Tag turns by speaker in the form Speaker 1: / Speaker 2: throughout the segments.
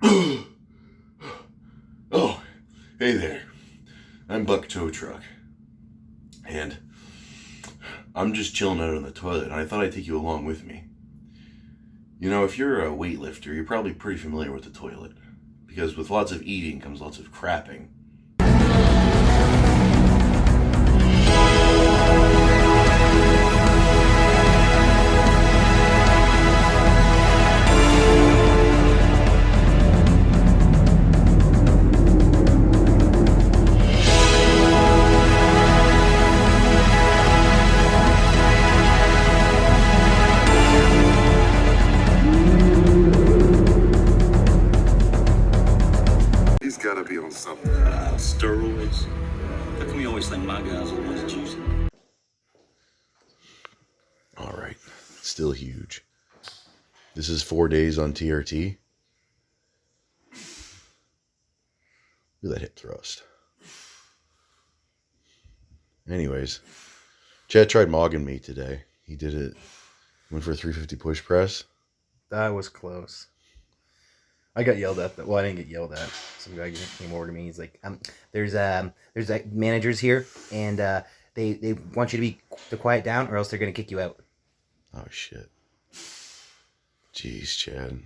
Speaker 1: Oh, hey there. I'm Buck Tow Truck. And I'm just chilling out on the toilet, and I thought I'd take you along with me. You know, if you're a weightlifter, you're probably pretty familiar with the toilet. Because with lots of eating comes lots of crapping.
Speaker 2: He's gotta be on something.
Speaker 3: Steroids. How come you always think my guys are the ones that use them?
Speaker 1: Alright, still huge. This is 4 days on TRT. Look at that hip thrust. Anyways, Chad tried mogging me today. He did it. Went for a 350 push press.
Speaker 4: That was close. I got yelled at. Well, I didn't get yelled at. Some guy came over to me. He's like, there's managers here, and they want you to quiet down, or else they're gonna kick you out."
Speaker 1: Oh shit. Jeez, Chad.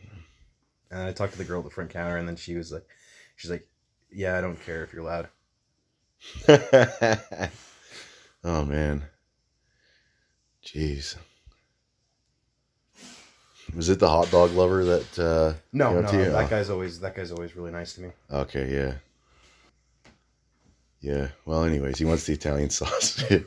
Speaker 4: And I talked to the girl at the front counter, and then she's like, "Yeah, I don't care if you're loud."
Speaker 1: Oh man. Jeez. Was it the hot dog lover that
Speaker 4: No,
Speaker 1: to you?
Speaker 4: that guy's always really nice to me.
Speaker 1: Okay, yeah. Yeah. Well, anyways, he wants the Italian sausage.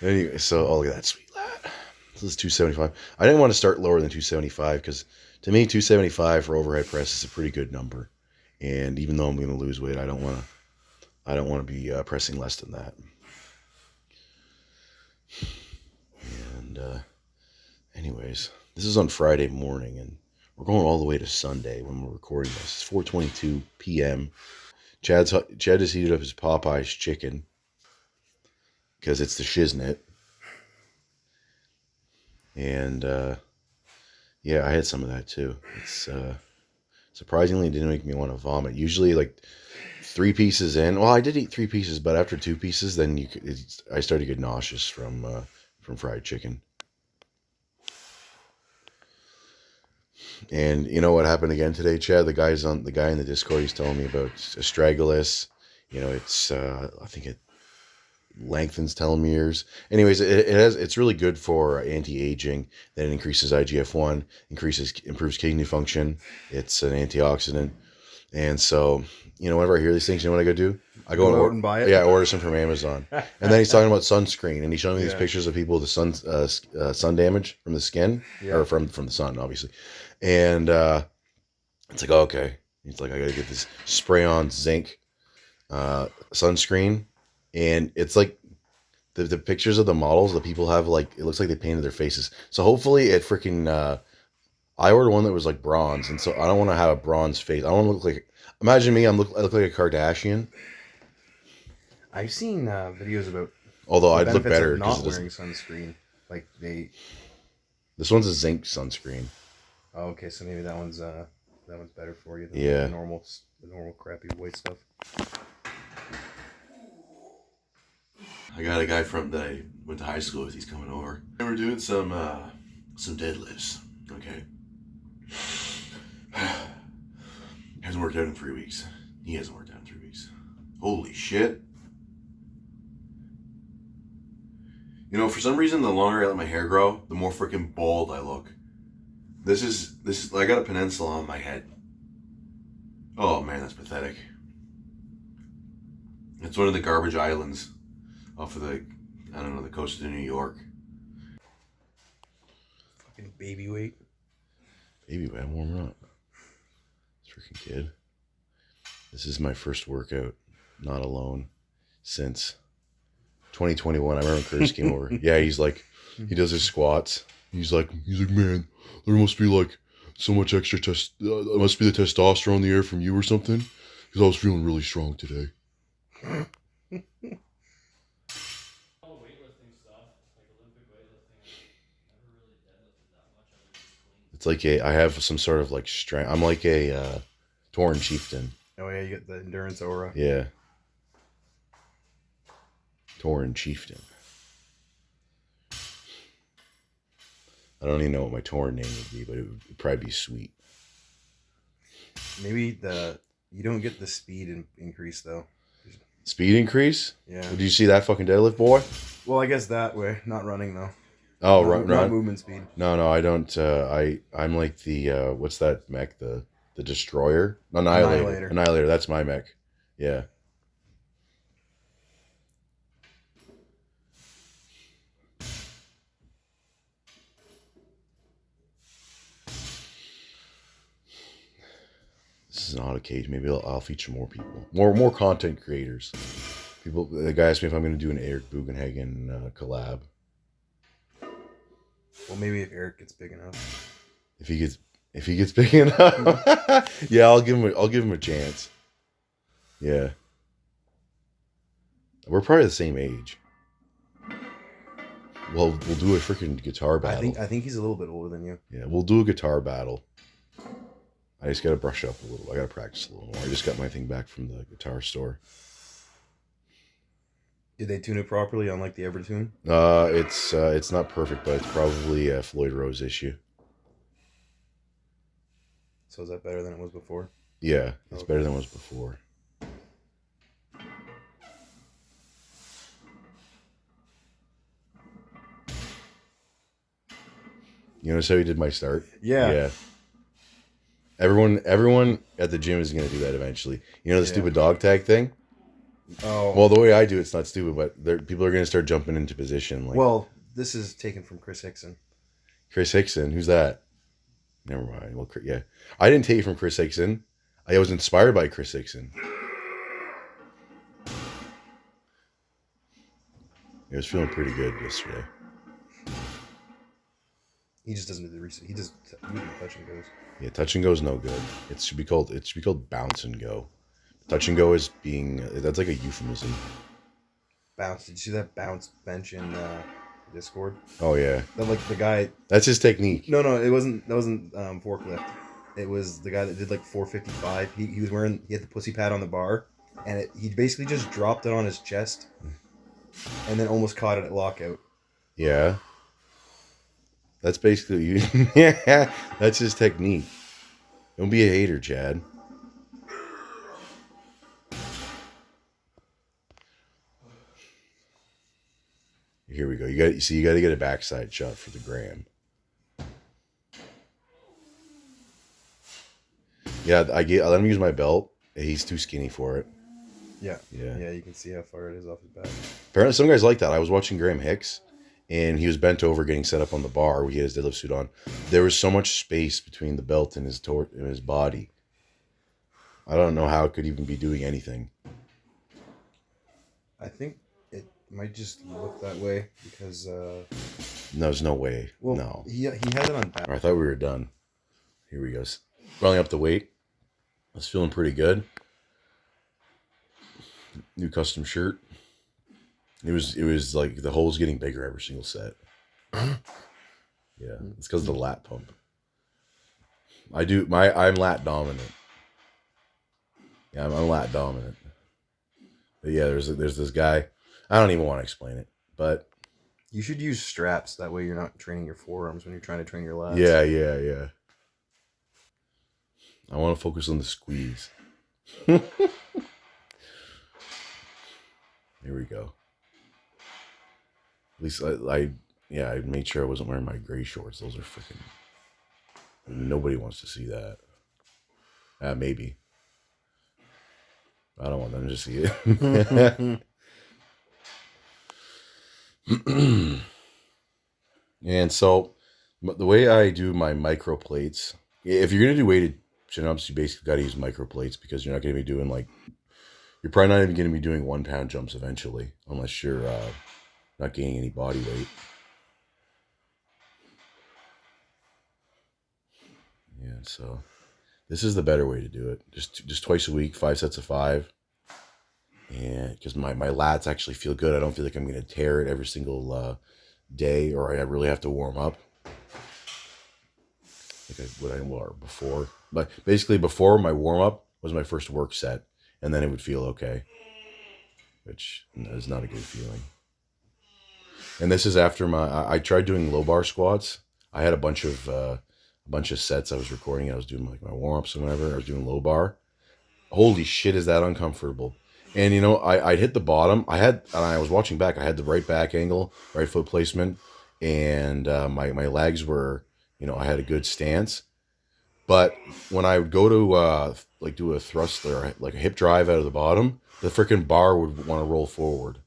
Speaker 1: Anyway, so look at that sweet lad. This is 275. I didn't want to start lower than 275 because to me 275 for overhead press is a pretty good number. And even though I'm going to lose weight, I don't want to be pressing less than that. And anyways, this is on Friday morning, and we're going all the way to Sunday when we're recording this. It's 4:22 p.m. Chad has heated up his Popeye's chicken because it's the shiznit. And yeah, I had some of that too. It's surprisingly didn't make me want to vomit. Usually, like 3 pieces in. Well, I did eat 3 pieces, but after 2 pieces, then I started to get nauseous from fried chicken. And you know what happened again today, Chad? The guy in the Discord, he's telling me about astragalus. You know, it's I think it lengthens telomeres. Anyways, it's really good for anti-aging. Then it increases IGF-1, improves kidney function. It's an antioxidant. And so, you know, whenever I hear these things, you know what I go do? I go
Speaker 4: out and buy it.
Speaker 1: Yeah, I order some from Amazon. And then he's talking about sunscreen, and he's showing me these pictures of people with the sun damage from the skin, or from the sun, obviously. And it's like, okay. He's like, I gotta get this spray-on zinc sunscreen, and it's like the pictures of the models that people have, like it looks like they painted their faces. So hopefully it freaking. I ordered one that was like bronze, and so I don't want to have a bronze face. I don't want to look like. Imagine me. I look like a Kardashian.
Speaker 4: I've seen videos about.
Speaker 1: Although I'd look better
Speaker 4: of not wearing sunscreen. Like they.
Speaker 1: This one's a zinc sunscreen.
Speaker 4: Oh, okay, so maybe that one's better for you than the normal crappy white stuff.
Speaker 1: I got a guy that I went to high school with. He's coming over, and we're doing some deadlifts. Okay. Hasn't worked out in 3 weeks. He hasn't worked out in 3 weeks. Holy shit. You know, for some reason, the longer I let my hair grow, the more freaking bald I look. This is, I got a peninsula on my head. Oh man, that's pathetic. It's one of the garbage islands off of the coast of New York.
Speaker 4: Fucking baby weight.
Speaker 1: Baby weight, I'm warming up. This freaking kid. This is my first workout, not alone, since 2021. I remember Curtis came over. Yeah, he's like, he does his squats. He's like, man, there must be like so much extra it must be the testosterone in the air from you or something, because I was feeling really strong today.
Speaker 5: All the weightlifting stuff, like Olympic weightlifting, I never really deadlifted that much. I was just clean.
Speaker 1: It's It's like I have some sort of like strength. I'm like a Tauren chieftain.
Speaker 4: Oh yeah, you get the endurance aura.
Speaker 1: Yeah. Tauren chieftain. I don't even know what my Tauren name would be, but it would probably be sweet.
Speaker 4: Maybe you don't get the speed increase though.
Speaker 1: Speed increase?
Speaker 4: Yeah.
Speaker 1: Did you see that fucking deadlift, boy?
Speaker 4: Well, I guess that way, not running though.
Speaker 1: Oh,
Speaker 4: Not
Speaker 1: right.
Speaker 4: movement speed.
Speaker 1: No, I don't. I'm like the what's that mech? The destroyer, Annihilator. That's my mech. Yeah. This is an odd occasion. Maybe I'll feature more people, more content creators. People. The guy asked me if I'm going to do an Eric Bugenhagen collab.
Speaker 4: Well, maybe if Eric gets big enough.
Speaker 1: If he gets big enough, yeah, I'll give him a chance. Yeah, we're probably the same age. Well, we'll do a freaking guitar battle.
Speaker 4: I think he's a little bit older than you.
Speaker 1: Yeah, we'll do a guitar battle. I just gotta brush up a little. I gotta practice a little more. I just got my thing back from the guitar store.
Speaker 4: Did they tune it properly, unlike the Evertune?
Speaker 1: It's not perfect, but it's probably a Floyd Rose issue.
Speaker 4: So is that better than it was before?
Speaker 1: Yeah, it's better than it was before. You notice how he did my start?
Speaker 4: Yeah.
Speaker 1: Yeah. Everyone at the gym is gonna do that eventually. You know the stupid dog tag thing?
Speaker 4: Oh.
Speaker 1: Well, the way I do it's not stupid, but people are gonna start jumping into position. Like,
Speaker 4: well, this is taken from Chris Hickson.
Speaker 1: Chris Hickson, who's that? Never mind. Well, yeah, I didn't take it from Chris Hickson. I was inspired by Chris Hickson. I was feeling pretty good yesterday.
Speaker 4: He just doesn't do the research. He just touch and goes.
Speaker 1: Yeah, touch and go is no good. It should be called bounce and go. Touch and go is that's like a euphemism.
Speaker 4: Bounce. Did you see that bounce bench in Discord?
Speaker 1: Oh yeah.
Speaker 4: That like the guy.
Speaker 1: That's his technique.
Speaker 4: No, it wasn't. That wasn't forklift. It was the guy that did like 455. He was wearing. He had the pussy pad on the bar, and he basically just dropped it on his chest, and then almost caught it at lockout.
Speaker 1: Yeah. That's basically yeah. That's his technique. Don't be a hater, Chad. Here we go. You got to get a backside shot for the gram. Yeah, I let him use my belt. He's too skinny for it.
Speaker 4: Yeah.
Speaker 1: Yeah.
Speaker 4: Yeah, you can see how far it is off his back.
Speaker 1: Apparently, some guys like that. I was watching Graham Hicks, and he was bent over getting set up on the bar. He had his deadlift suit on. There was so much space between the belt and his body. I don't know how it could even be doing anything.
Speaker 4: I think it might just look that way because.
Speaker 1: No, there's no way.
Speaker 4: Well,
Speaker 1: no.
Speaker 4: He has it on back.
Speaker 1: I thought we were done. Here we go. Rolling up the weight. I was feeling pretty good. New custom shirt. It was like the hole's getting bigger every single set. Yeah, it's because of the lat pump. I'm lat dominant. Yeah, I'm lat dominant. But yeah, there's this guy. I don't even want to explain it, but
Speaker 4: you should use straps. That way, you're not training your forearms when you're trying to train your lats.
Speaker 1: Yeah. I want to focus on the squeeze. Here we go. At least I made sure I wasn't wearing my gray shorts. Those are freaking. Nobody wants to see that. Maybe. I don't want them to see it. And so, the way I do my micro plates, if you're gonna do weighted chin-ups, you basically got to use micro plates because you're not going to be doing you're probably not even going to be doing 1 pound jumps eventually, unless you're not gaining any body weight. Yeah, so this is the better way to do it. Just twice a week, 5 sets of 5. And because my lats actually feel good, I don't feel like I'm going to tear it every single day, or I really have to warm up. think what I wore before. But basically, before my warm up was my first work set, and then it would feel okay, which is not a good feeling. And this is after I tried doing low bar squats. I had a bunch of sets I was recording. I was doing like my warm ups and whatever. I was doing low bar. Holy shit, is that uncomfortable? And you know, I'd hit the bottom. And I was watching back. I had the right back angle, right foot placement, and my legs were, you know, I had a good stance. But when I would go to like do a thrust or like a hip drive out of the bottom, the freaking bar would want to roll forward.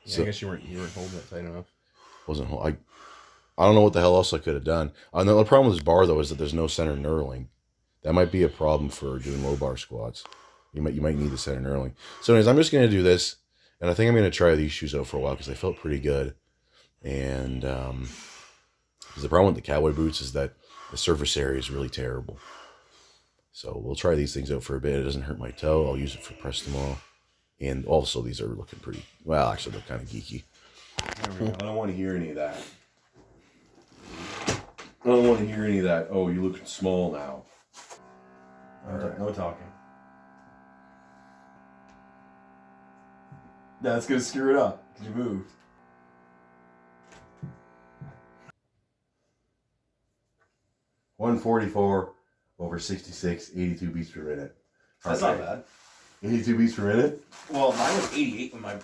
Speaker 4: Yeah, I guess you weren't holding it tight enough.
Speaker 1: Wasn't I don't know what the hell else I could have done. The only problem with this bar though is that there's no center knurling. That might be a problem for doing low bar squats. You might need the center knurling. So anyways, I'm just gonna do this, and I think I'm gonna try these shoes out for a while because they felt pretty good. And because the problem with the cowboy boots is that the surface area is really terrible. So we'll try these things out for a bit. It doesn't hurt my toe. I'll use it for press tomorrow. And also these are looking pretty, well, actually they're kind of geeky. There we go. I don't want to hear any of that. I don't want to hear any of that. Oh, you look small now.
Speaker 4: No talking.
Speaker 1: That's going to screw it up. You moved. $144 over 66, 82 beats per minute.
Speaker 4: That's not bad.
Speaker 1: 82 beats per minute?
Speaker 4: Well, mine was 88 when my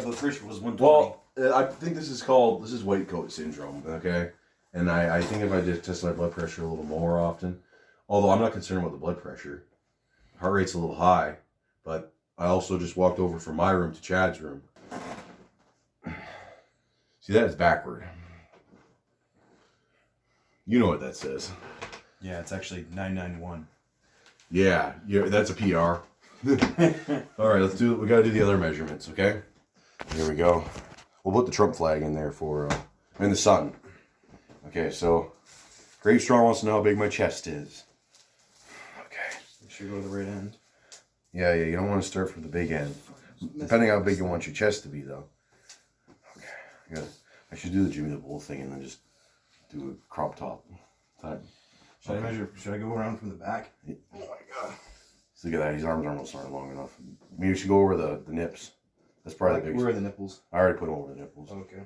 Speaker 4: blood pressure was 120.
Speaker 1: Well, I think this is white coat syndrome, okay? And I think if I just test my blood pressure a little more often, although I'm not concerned about the blood pressure, heart rate's a little high, but I also just walked over from my room to Chad's room. See, that is backward. You know what that says.
Speaker 4: Yeah, it's actually 991.
Speaker 1: Yeah, that's a PR. All right, let's do it. We got to do the other measurements, okay? Here we go. We'll put the Trump flag in there for, and the sun. Okay, so Great Strong wants to know how big my chest is. Okay.
Speaker 4: Make sure you go to the right end.
Speaker 1: Yeah, you don't want to start from the big end. Depending on how big you want your chest to be, though. Okay, I should do the Jimmy the Bull thing and then just do a crop top type.
Speaker 4: Should I measure? Should I go around from the back?
Speaker 1: Oh my god. Look at that. His arms almost aren't long enough. Maybe we should go over the nips. That's probably the biggest.
Speaker 4: Where are the nipples?
Speaker 1: I already put them over the nipples.
Speaker 4: Okay.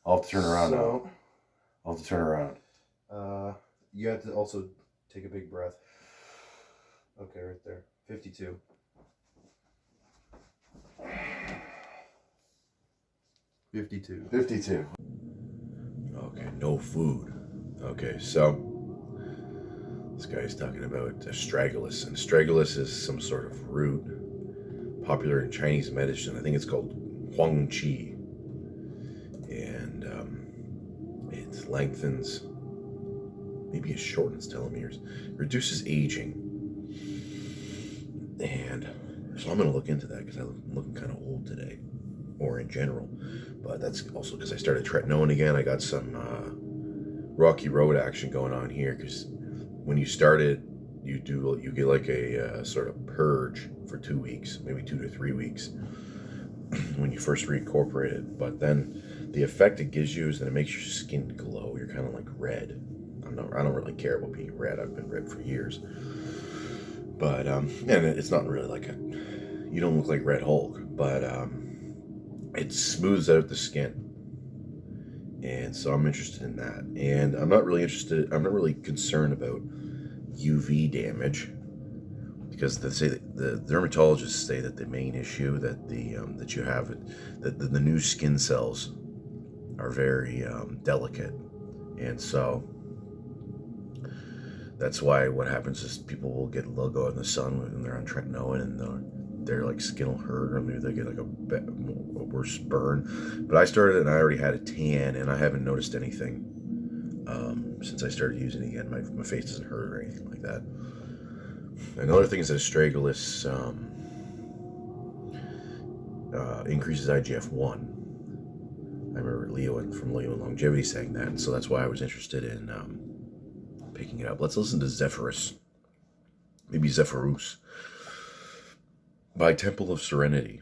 Speaker 1: I'll have to turn around now. I'll have to turn around.
Speaker 4: You have to also take a big breath. Okay, right there. 52.
Speaker 1: Okay, no food. Okay, so this guy's talking about astragalus, and astragalus is some sort of root popular in Chinese medicine. I think it's called Huang Qi, and it lengthens, maybe it shortens telomeres, reduces aging, and so I'm gonna look into that because I'm looking kind of old today, or in general. But that's also because I started tretinoin again. I got some rocky road action going on here because when you started, you get like a sort of purge for 2 weeks, maybe 2 to 3 weeks when you first reincorporate it. But then the effect it gives you is that it makes your skin glow. You're kind of like red. I don't really care about being red. I've been red for years. But and it's not really like you don't look like Red Hulk, but it smooths out the skin. And so I'm interested in that. And I'm not really concerned about UV damage, because they say that the dermatologists say that the main issue that that you have, that the new skin cells are very delicate, and so that's why what happens is people they'll go in the sun when they're on tretinoin, and their like skin will hurt, or maybe they get like a worse burn. But I started and I already had a tan, and I haven't noticed anything since I started using it again. My face doesn't hurt or anything like that. Another thing is that astragalus increases IGF-1. I remember from Leo and Longevity saying that, and so that's why I was interested in picking it up. Let's listen to Zephyrus, maybe Zephyrus, by Temple of Serenity.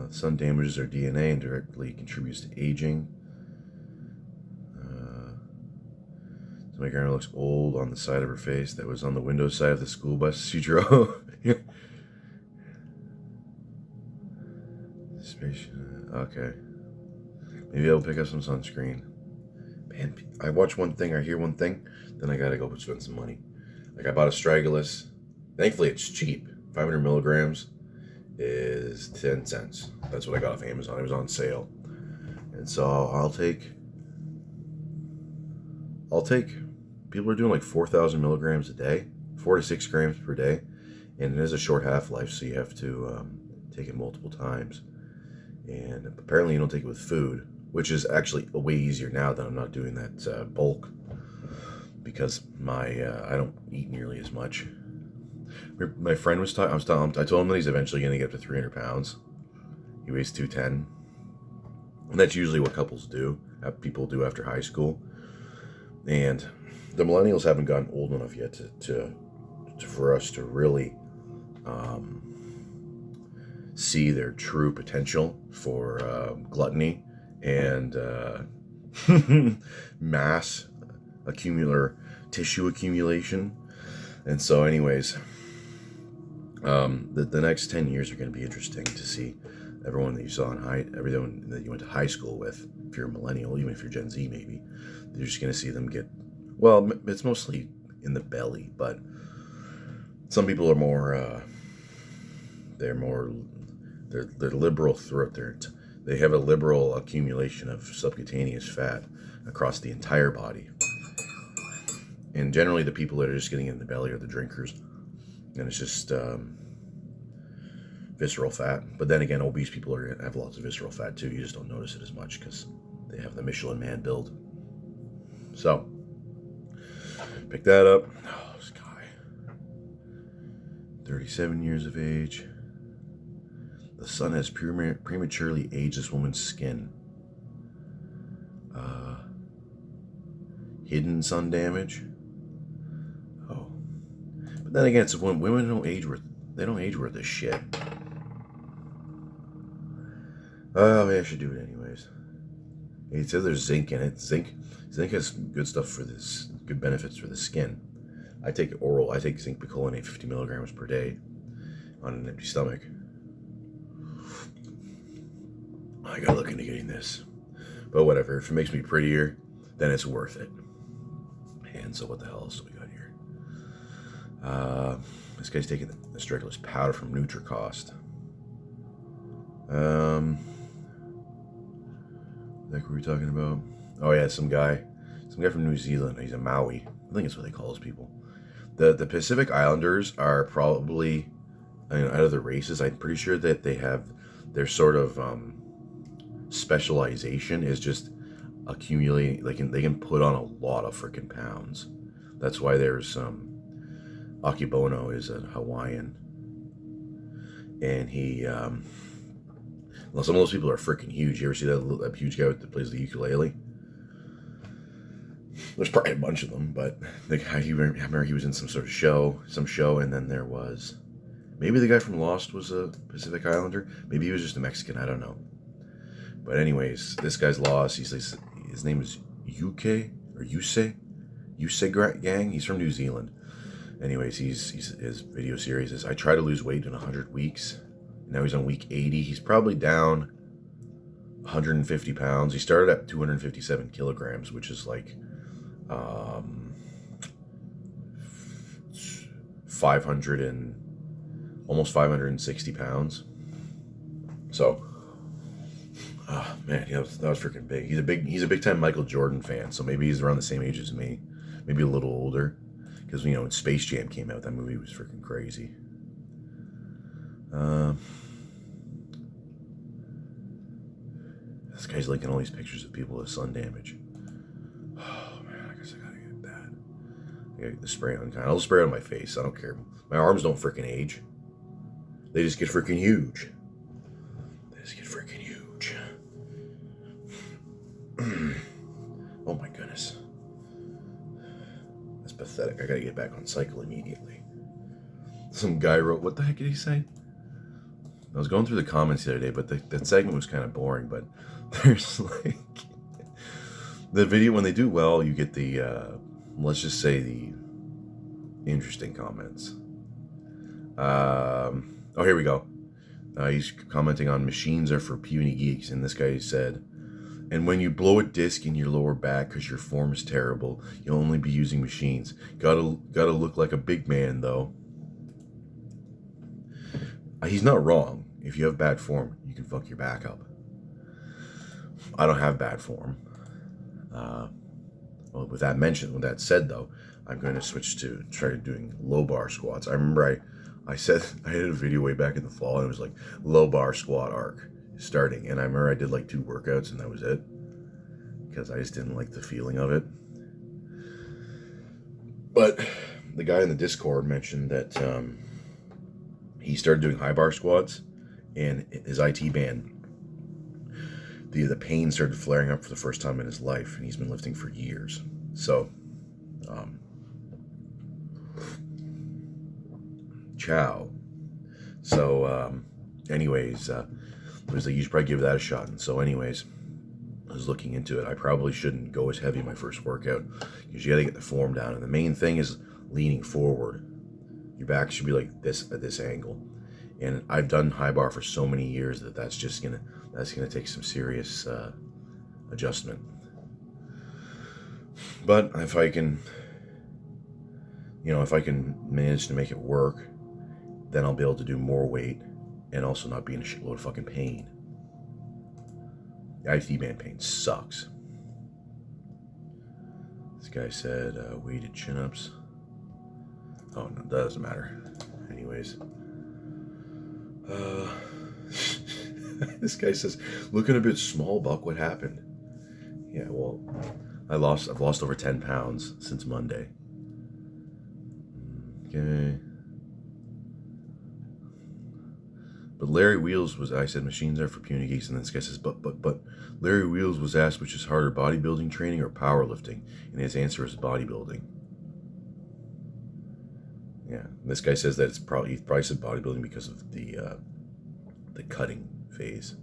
Speaker 1: sun damages our DNA and directly contributes to aging. So my grandma looks old on the side of her face that was on the window side of the school bus she drove. Okay. Maybe I'll pick up some sunscreen. Man, I watch one thing, I hear one thing, then I gotta go spend some money. Like I bought Astragalus. Thankfully it's cheap. 500 milligrams is 10 cents. That's what I got off Amazon. It was on sale. And so I'll take, people are doing like 4,000 milligrams a day, 4 to 6 grams per day. And it is a short half-life, so you have to take it multiple times. And apparently you don't take it with food, which is actually way easier now that I'm not doing that bulk, because I don't eat nearly as much. My friend was talking, I told him that he's eventually going to get up to 300 pounds. He weighs 210. And that's usually what couples do, people do after high school. And the millennials haven't gotten old enough yet for us to really see their true potential for gluttony and mass tissue accumulation. And so anyways, the next 10 years are going to be interesting to see everyone that you saw everyone that you went to high school with. If you're a millennial, even if you're Gen Z, maybe you're just going to see them get, well, it's mostly in the belly, but some people are more they're liberal throughout they have a liberal accumulation of subcutaneous fat across the entire body. And generally the people that are just getting it in the belly are the drinkers. And it's just visceral fat. But then again, obese people are gonna have lots of visceral fat too. You just don't notice it as much because they have the Michelin Man build. So, pick that up. Oh, this guy. 37 years of age. The sun has prematurely aged this woman's skin. Hidden sun damage. Oh. But then again, it's when women don't age worth this shit. Oh, maybe I should do it anyways. It says there's zinc in it. Zinc has good stuff for this, good benefits for the skin. I take it oral. I take zinc picolinate 50 milligrams per day on an empty stomach. I gotta look into getting this. But whatever, if it makes me prettier, then it's worth it. And so what the hell else do we got here? This guy's taking the Astragalus powder from Nutricost. What were we talking about? Oh yeah, some guy from New Zealand. He's a Maui. I think that's what they call those people. The Pacific Islanders are probably, out of the races, I'm pretty sure that they have their sort of specialization is just accumulating. They can put on a lot of freaking pounds. That's why there's Akibono is a Hawaiian, and he well, some of those people are freaking huge. You ever see that huge guy that plays the ukulele? There's probably a bunch of them, but the guy, I remember he was in some show, and then there was, maybe the guy from Lost was a Pacific Islander. Maybe he was just a Mexican, I don't know. But anyways, this guy's lost. His name is Yuse Gang. He's from New Zealand. Anyways, his video series is, I try to lose weight in 100 weeks. Now he's on week 80. He's probably down 150 pounds. He started at 257 kilograms, which is like 500 and almost 560 pounds. So, oh man, that was freaking big. He's a big time Michael Jordan fan. So maybe he's around the same age as me, maybe a little older, because when Space Jam came out, that movie was freaking crazy. This guy's linking all these pictures of people with sun damage. Oh man, I guess I gotta get that. I gotta get the spray on. I'll spray it on my face. I don't care. My arms don't freaking age. They just get freaking huge. Oh my goodness. That's pathetic. I gotta get back on cycle immediately. Some guy wrote, what the heck did he say? was going through the comments the other day, but that segment was kind of boring. But there's like the video when they do well, you get the let's just say the interesting comments. Oh, here we go. He's commenting on machines are for puny geeks, and this guy said, and when you blow a disc in your lower back because your form is terrible, you'll only be using machines. Gotta look like a big man, though. He's not wrong. If you have bad form, you can fuck your back up. I don't have bad form. Well, with that said, though, I'm going to switch to try doing low bar squats. I remember I said I did a video way back in the fall, and it was like low bar squat arc starting, and I remember I did like 2 workouts, and that was it, because I just didn't like the feeling of it. But the guy in the Discord mentioned that he started doing high bar squats, and his IT band, the pain started flaring up for the first time in his life, and he's been lifting for years. So, ciao. So, anyways, it was like you should probably give that a shot. And so, anyways, I was looking into it. I probably shouldn't go as heavy my first workout because you got to get the form down. And the main thing is leaning forward. Your back should be like this at this angle. And I've done high bar for so many years that's gonna take some serious adjustment. But if I can manage to make it work, then I'll be able to do more weight and also not be in a shitload of fucking pain. The IT band pain sucks. This guy said weighted chin-ups. Oh no, that doesn't matter. Anyways. This guy says, looking a bit small, Buck. What happened? Yeah, well, I've lost over 10 pounds since Monday. Okay. But Larry Wheels I said machines are for puny geeks, and this guy says, but Larry Wheels was asked which is harder, bodybuilding training or powerlifting, and his answer is bodybuilding. Yeah, this guy says that he probably said bodybuilding because of the cutting phase.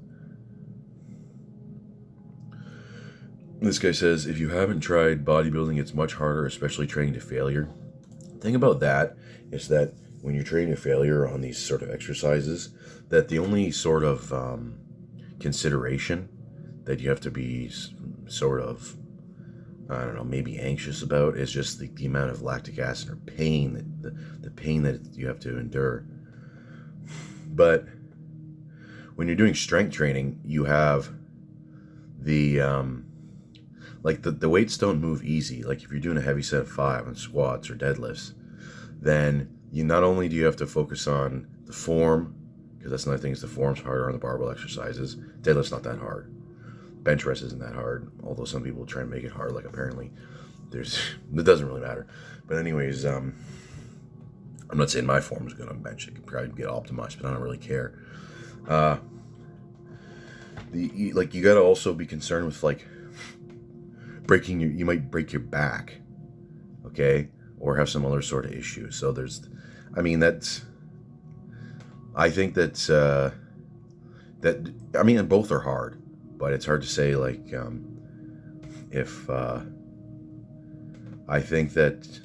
Speaker 1: This guy says, if you haven't tried bodybuilding, it's much harder, especially training to failure. The thing about that is that when you're training to failure on these sort of exercises, that the only sort of consideration that you have to be sort of, I don't know, maybe anxious about is just the amount of lactic acid or pain, the pain that you have to endure. But when you're doing strength training, you have the the weights don't move easy. Like if you're doing a heavy set of 5 on squats or deadlifts, then you not only do you have to focus on the form, because that's another thing, is the form's harder on the barbell exercises. Deadlift's not that hard. Bench press isn't that hard, although some people try and make it hard. Like apparently, it doesn't really matter. But anyways, I'm not saying my form is good on bench. It can probably get optimized, but I don't really care. You got to also be concerned with like you might break your back, okay, or have some other sort of issue. So I think that both are hard, but it's hard to say like if I think that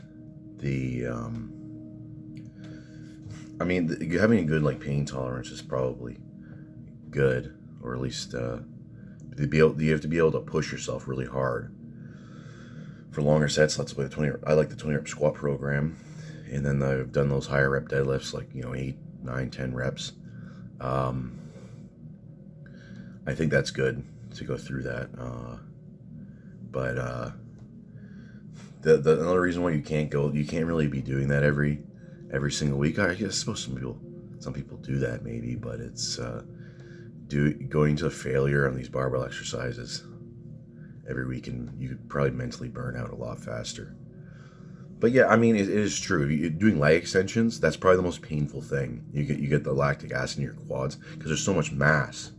Speaker 1: having a good like pain tolerance is probably good, or at least you have to be able to push yourself really hard for longer sets. That's why I like the 20 rep squat program, and then I've done those higher rep deadlifts, like 8, 9, 10 reps. I think that's good to go through that. But the another reason why you can't really be doing that every single week. I guess suppose some people do that maybe, but it's going to failure on these barbell exercises every week, and you could probably mentally burn out a lot faster. But yeah, it is true. If you're doing leg extensions, that's probably the most painful thing. You get the lactic acid in your quads because there's so much mass,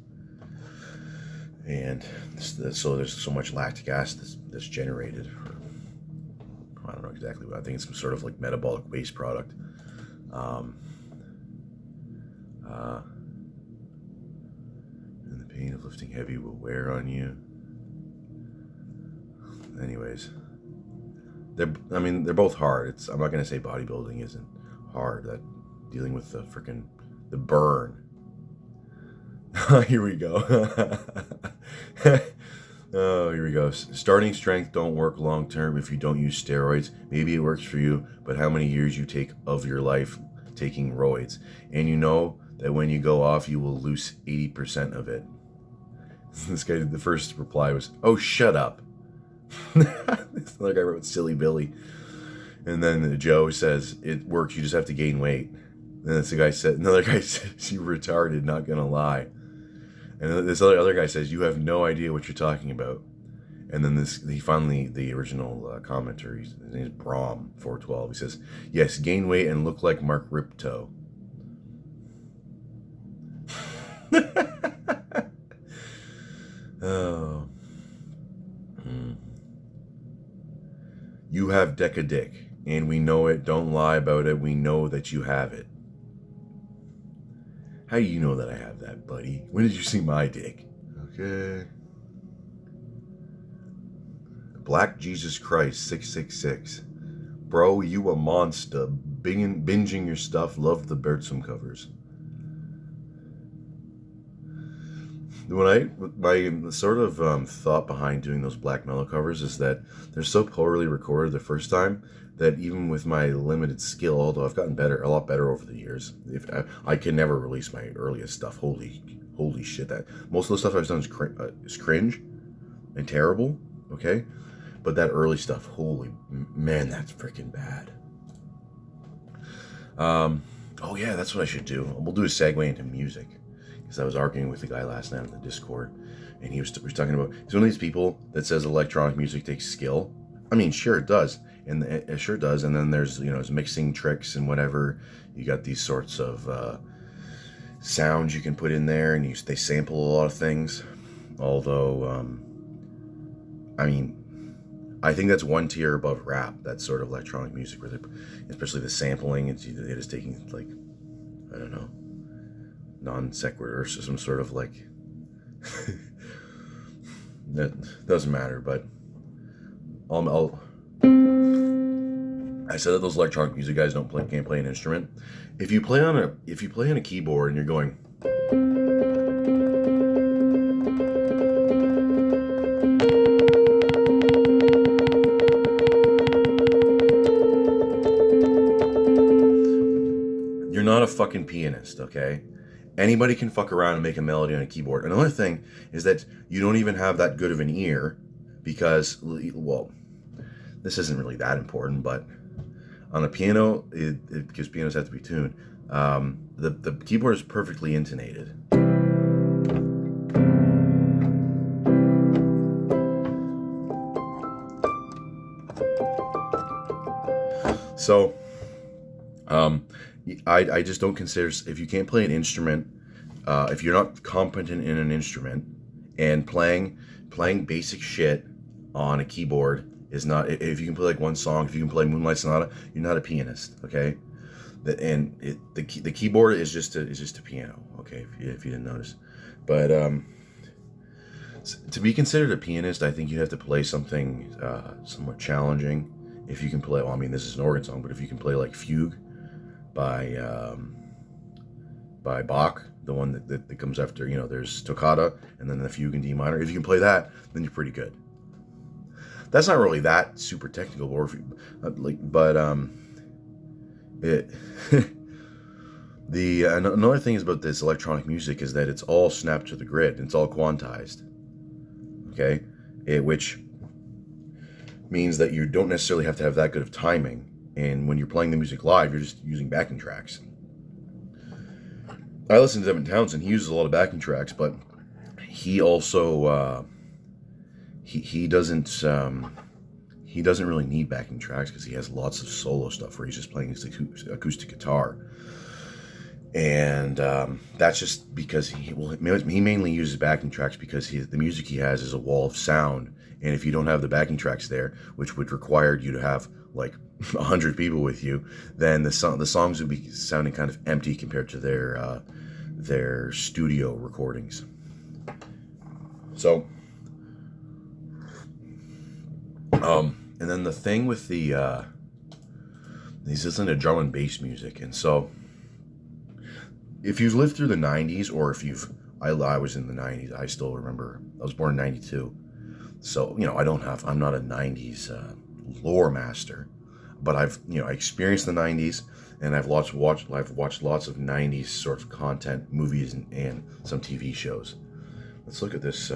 Speaker 1: and so there's so much lactic acid that's generated. I don't know exactly what I think. It's some sort of like metabolic waste product. lifting heavy will wear on you. Anyways, they're both hard. I'm not gonna say bodybuilding isn't hard. That dealing with the burn. Here we go. Oh, here we go. Starting strength don't work long term if you don't use steroids. Maybe it works for you, but how many years you take of your life taking roids? And you know that when you go off, you will lose 80% of it. This guy, the first reply was, "Oh, shut up." This other guy wrote "Silly Billy," and then Joe says, "It works. You just have to gain weight." And another guy says, "You retarded, not gonna lie." And this other guy says, "You have no idea what you're talking about." And then the original commenter, his name is Brom412. He says, "Yes, gain weight and look like Mark Ripto." Oh. You have deca dick, and we know it. Don't lie about it. We know that you have it. How do you know that I have that, buddy? When did you see my dick? Okay. Black Jesus Christ 666. Bro, you a monster. Binging your stuff. Love the Bertram covers. My sort of thought behind doing those black mellow covers is that they're so poorly recorded the first time that even with my limited skill, although I've gotten a lot better over the years, I can never release my earliest stuff. Holy shit! That most of the stuff I've done is cringe and terrible. Okay, but that early stuff, holy man, that's freaking bad. Oh yeah, that's what I should do. We'll do a segue into music. Because I was arguing with the guy last night on the Discord, and he was talking about, he's one of these people that says electronic music takes skill. I mean, sure it does, and it sure does. And then there's there's mixing tricks and whatever. You got these sorts of sounds you can put in there, and they sample a lot of things. Although, I mean, I think that's one tier above rap. That sort of electronic music, where especially the sampling, they're just taking, like, I don't know, non sequitur or some sort of, like, that doesn't matter. But I said that those electronic music guys can't play an instrument. If you play on a keyboard and you're going, you're not a fucking pianist, okay? Anybody can fuck around and make a melody on a keyboard. Another thing is that you don't even have that good of an ear because, well, this isn't really that important, but on a piano, because pianos have to be tuned, the keyboard is perfectly intonated. So, I just don't consider, if you can't play an instrument, if you're not competent in an instrument, and playing basic shit on a keyboard is not, if you can play like one song, if you can play Moonlight Sonata, you're not a pianist, okay? The keyboard is just a piano, okay? If you didn't notice, but to be considered a pianist, I think you have to play something somewhat challenging. If you can play, well, I mean, this is an organ song, but if you can play like Fugue by Bach, the one that comes after, there's Toccata and then the Fugue in D minor. If you can play that, then you're pretty good. That's not really that super technical, or another thing is about this electronic music is that it's all snapped to the grid. It's all quantized. Okay, which means that you don't necessarily have to have that good of timing. And when you're playing the music live, you're just using backing tracks. I listen to Devin Townsend. He uses a lot of backing tracks, but he also he doesn't really need backing tracks because he has lots of solo stuff where he's just playing his acoustic guitar. And that's just because he mainly uses backing tracks because the music he has is a wall of sound. And if you don't have the backing tracks there, which would require you to have like 100 people with you, then the songs would be sounding kind of empty compared to their studio recordings. So, and then the thing with the, he's listening to drum and bass music. And so, if you've lived through the 90s, or if you've, I was in the 90s, I still remember, I was born in 92. So, I'm not a 90s lore master, but I've, I experienced the 90s, and I've watched lots of 90s sort of content, movies, and some TV shows. Let's look at this.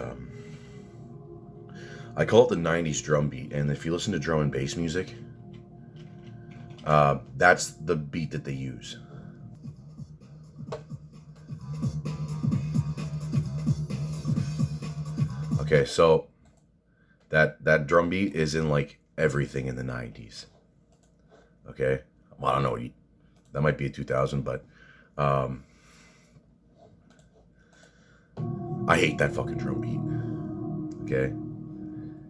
Speaker 1: I call it the 90s drum beat, and if you listen to drum and bass music, that's the beat that they use. Okay, so that drum beat is in like everything in the 90s. Okay, well, I don't know, that might be a 2000, but I hate that fucking drum beat. Okay,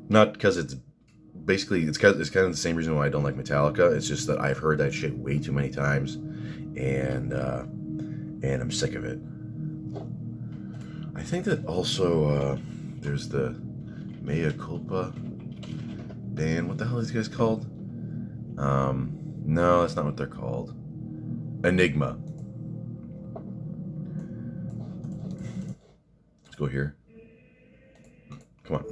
Speaker 1: not because it's basically it's kind of the same reason why I don't like Metallica. It's just that I've heard that shit way too many times, and I'm sick of it. I think that also there's the Mea Culpa band. What the hell are these guys called? No, that's not what they're called. Enigma. Let's go here. Come on.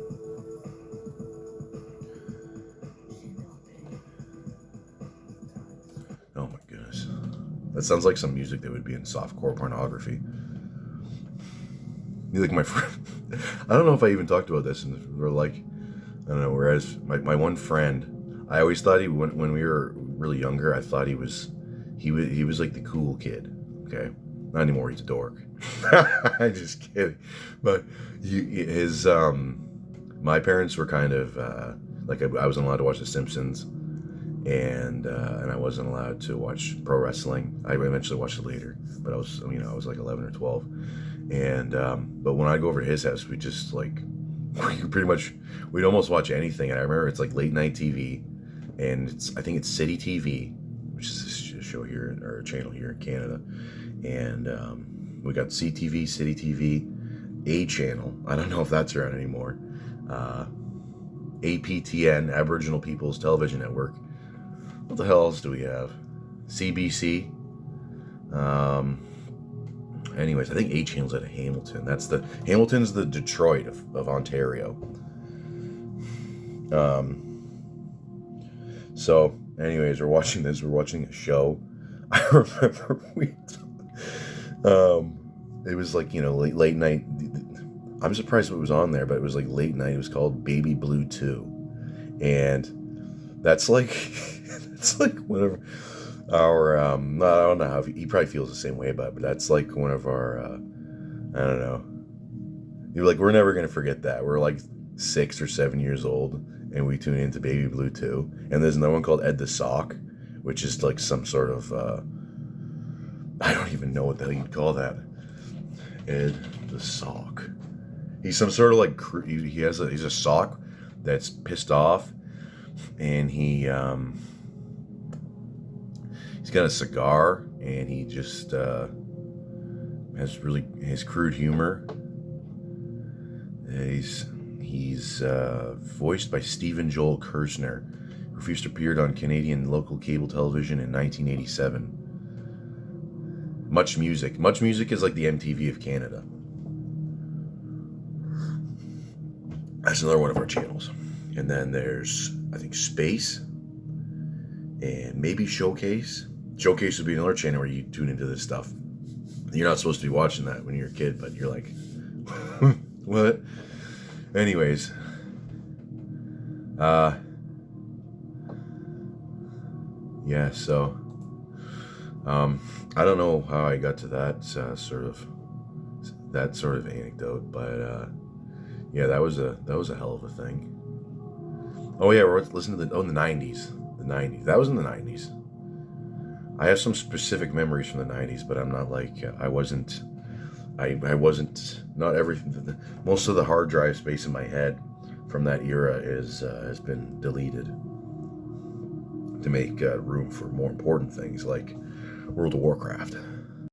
Speaker 1: Oh my goodness. That sounds like some music that would be in softcore pornography. You like my friend. I don't know if I even talked about this, and we're like, I don't know. Whereas my one friend, I always thought when we were really younger, I thought he was like the cool kid. Okay, not anymore. He's a dork. I'm just kidding. But my parents were kind of like I wasn't allowed to watch The Simpsons, and I wasn't allowed to watch pro wrestling. I eventually watched it later, but I was like 11 or 12. And but when I go over to his house, we just like we'd almost watch anything. And I remember it's like late night TV, and I think it's City TV, which is a show here or a channel here in Canada, and we got CTV, City TV, A channel. I don't know if that's around anymore. APTN, Aboriginal People's Television Network. What the hell else do we have? CBC. Anyways, I think A channel's out of Hamilton. Hamilton's the Detroit of Ontario. So, anyways, we're watching a show. I remember it was like, late night. I'm surprised it was on there, but it was like late night. It was called Baby Blue 2. And that's like, it's like whatever. I don't know how he probably feels the same way about it, but that's like one of our, I don't know. You're like, we're never going to forget that. We're like 6 or 7 years old, and we tune into Baby Blue 2. And there's another one called Ed the Sock, which is like some sort of, I don't even know what the hell you'd call that. Ed the Sock. He's some sort of like, he's a sock that's pissed off, and he's got a cigar, and he just has crude humor. He's voiced by Stephen Joel Kersner, who first appeared on Canadian local cable television in 1987. Much Music is like the MTV of Canada. That's another one of our channels. And then there's, I think, Space, and maybe Showcase. Showcase would be another channel where you tune into this stuff. You're not supposed to be watching that when you're a kid, but you're like, what? Anyways, yeah. So, I don't know how I got to that sort of anecdote, but yeah, that was a hell of a thing. Oh yeah, we're listening to the 90s. The 90s. That was in the 90s. I have some specific memories from the 90s, but I'm not like, I wasn't, not everything, most of the hard drive space in my head from that era has been deleted to make room for more important things like World of Warcraft.